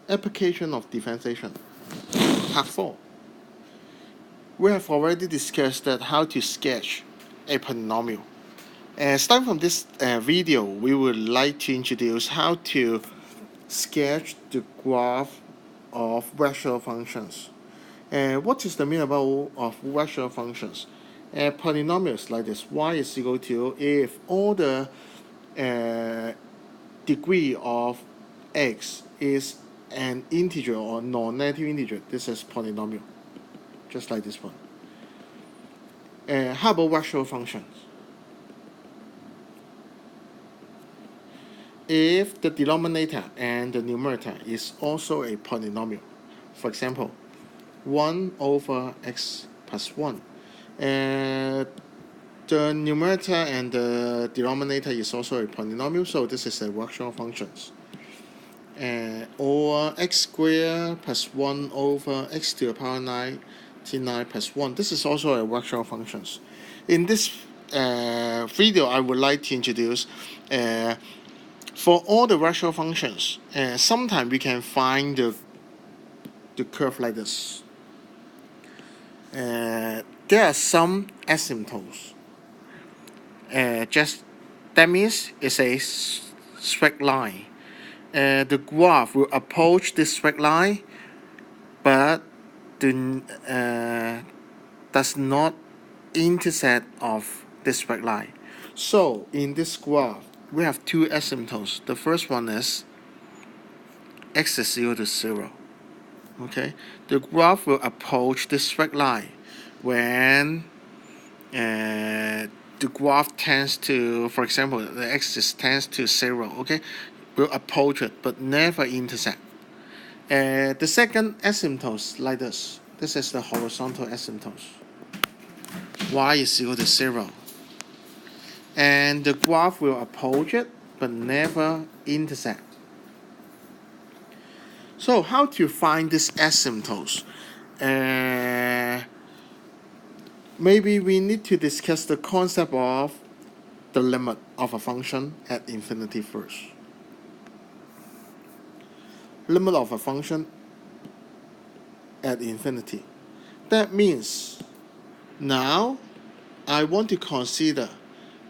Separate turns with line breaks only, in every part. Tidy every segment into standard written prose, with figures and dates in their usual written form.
Application of differentiation. Part 4. We have already discussed that how to sketch a polynomial. Starting from this video, we would like to introduce how to sketch the graph of rational functions. What is the meaning of rational functions? Polynomials like this, y is equal to, if all the degree of x is an integer or non-negative integer, this is polynomial, just like this one. How about rational functions? If the denominator and the numerator is also a polynomial, for example, 1 over x plus 1, the numerator and the denominator is also a polynomial, so this is a rational functions. Or x squared plus 1 over x to the power 99 plus 1, this is also a rational functions. In this video, I would like to introduce for all the rational functions, sometimes we can find the curve like this. There are some asymptotes. Just that means it's a straight line. The graph will approach this straight line, but does not intersect of this straight line. So in this graph, we have two asymptotes. The first one is x is equal to 0. Okay, the graph will approach this straight line when the graph tends to, for example, the x tends to 0. Okay, will approach it but never intersect. The second asymptote like this. This is the horizontal asymptote. Y is equal to 0. And the graph will approach it but never intersect. So how to find this asymptotes? Maybe we need to discuss the concept of the limit of a function at infinity first. Limit of a function at infinity. That means now I want to consider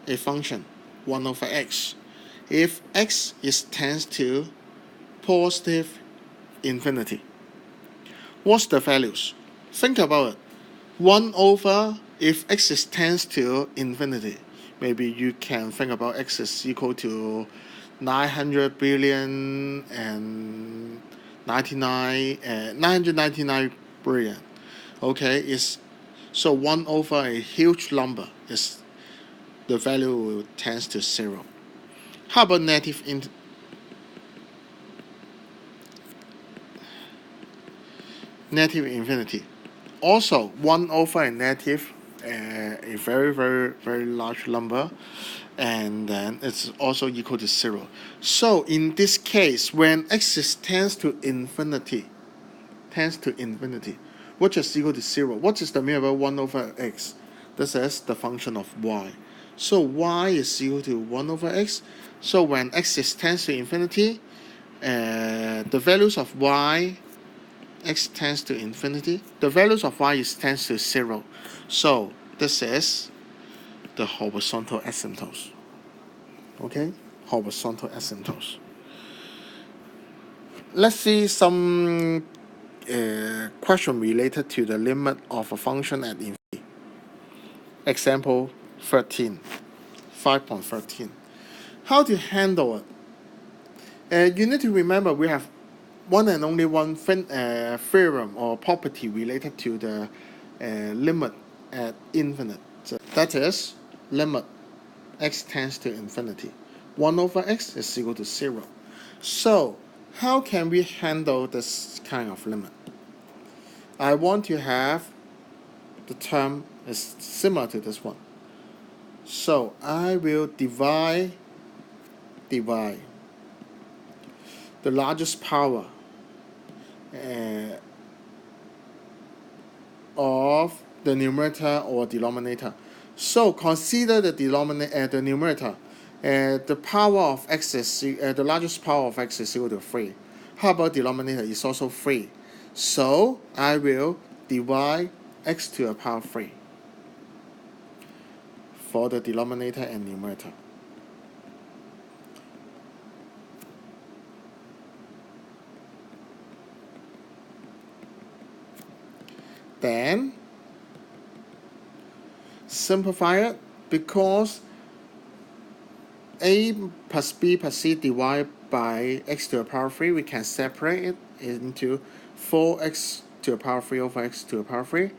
a function 1 over x. If x tends to positive infinity, what's the values? Think about it. 1 over, if x tends to infinity, maybe you can think about x is equal to 900 billion and 999 billion. Okay, so 1 over a huge number is the value will tends to 0. How about negative infinity? Also 1 over a negative, a very, very, very large number, and then it's also equal to 0. So in this case, when x tends to infinity, which is equal to 0, what is the meaning of 1 over x? This is the function of y. So y is equal to 1 over x. So when x tends to infinity, the values of y, x tends to infinity, the values of y tends to 0. So this is the horizontal asymptotes. Okay, horizontal asymptotes. Let's see some question related to the limit of a function at infinity. Example 13, 5.13. How to handle it? You need to remember we have one and only one theorem or property related to the limit at infinite. So that is limit x tends to infinity. 1 over x is equal to 0. So how can we handle this kind of limit? I want to have the term is similar to this one. So I will divide the largest power of the numerator or denominator. So consider the numerator. The power of x is the largest power of x is equal to 3. How about denominator is also 3? So I will divide x to the power 3 for the denominator and numerator. Then simplify it, because a plus b plus c divided by x to the power 3, we can separate it into 4x to the power 3 over x to the power 3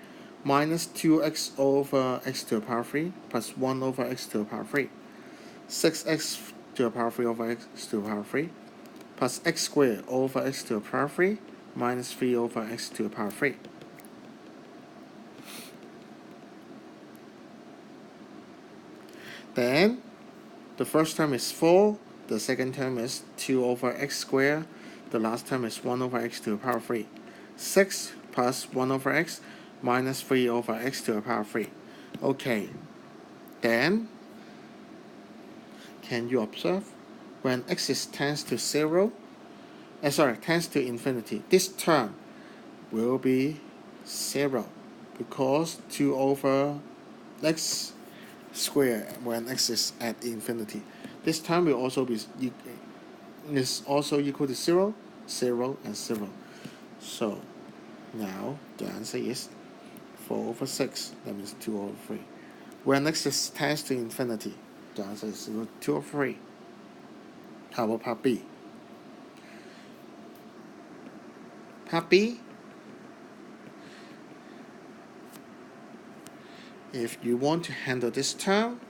minus 2x over x to the power 3 plus 1 over x to the power 3. 6x to the power 3 over x to the power 3 plus x squared over x to the power 3 minus 3 over x to the power 3. Then the first term is 4, the second term is 2 over x squared, the last term is 1 over x to the power 3. 6 plus 1 over x minus 3 over x to the power 3. Okay, then can you observe when x is tends to 0, tends to infinity, this term will be 0 because 2 over x squared when x is at infinity. This term will also be is also equal to 0, 0, and 0. So now the answer is 4 over 6, that means 2 over 3. When x is tends to infinity, the answer is 2 over 3. How about part B? Part B, if you want to handle this term,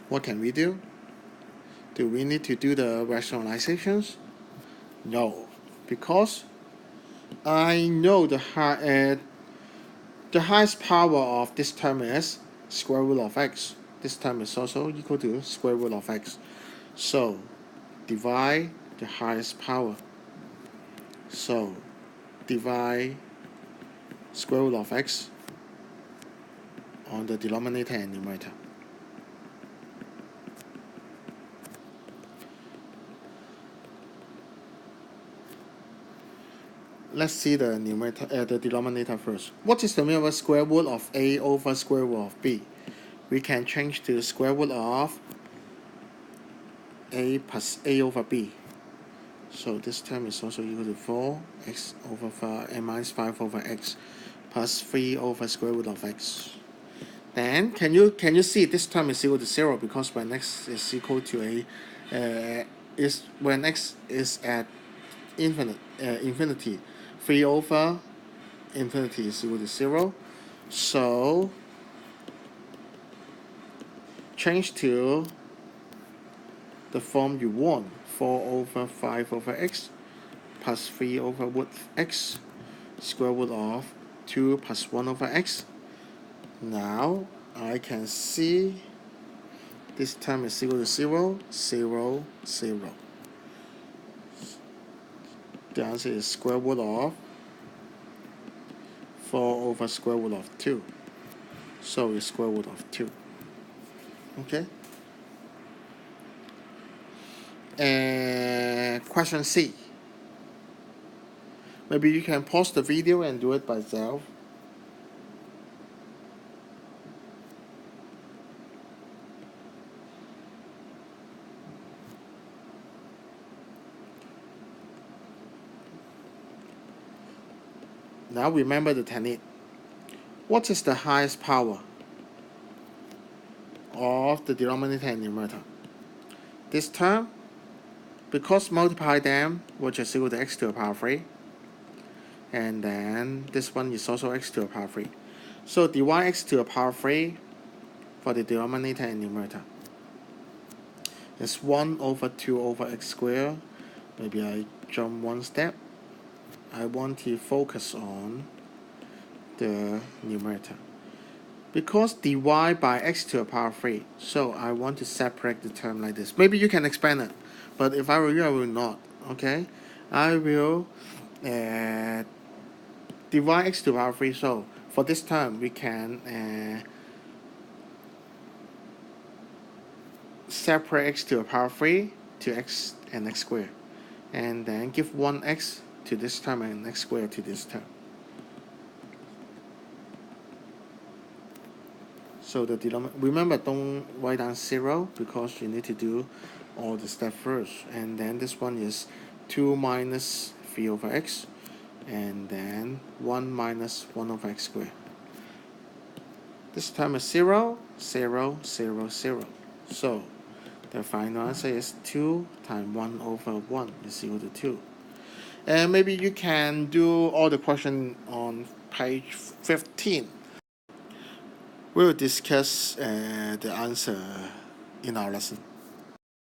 what can we do? Do we need to do the rationalizations? No, because I know the highest power of this term is square root of x. This term is also equal to square root of x. So divide the highest power. So divide square root of x on the denominator and numerator. Let's see the numerator, the denominator first. What is the meaning of square root of a over square root of b? We can change to square root of a plus a over b. So this term is also equal to 4x over 5 and minus 5 over x plus 3 over square root of x. Then can you see this term is equal to 0 because when x is equal to when x is at infinity, 3 over infinity is equal to 0. So change to the form you want, 4 over 5 over x plus 3 over root x square root of 2 plus 1 over x. Now I can see this term is equal to 0, 0, 0. The answer is square root of 4 over square root of 2. So it's square root of 2. Okay? And question C. Maybe you can pause the video and do it by yourself. Now remember the technique. What is the highest power of the denominator and numerator? This term, because multiply them, which is equal to x to the power 3. And then this one is also x to the power 3. So divide x to the power 3 for the denominator and numerator. It's 1 over 2 over x squared. Maybe I jump one step. I want to focus on the numerator. Because divide by x to the power 3, so I want to separate the term like this. Maybe you can expand it, but if I were you, I will not. Okay, I will divide x to the power 3. So for this term, we can separate x to the power 3 to x and x squared. And then give 1x to this term and x squared to this term. So the denominator, remember, don't write down 0 because you need to do all the steps first. And then this one is 2 minus 3 over x, and then 1 minus 1 over x squared. This term is 0, 0, 0, 0. So the final answer is 2 times 1 over 1 is equal to 2. And maybe you can do all the question on page 15. We will discuss the answer in our lesson.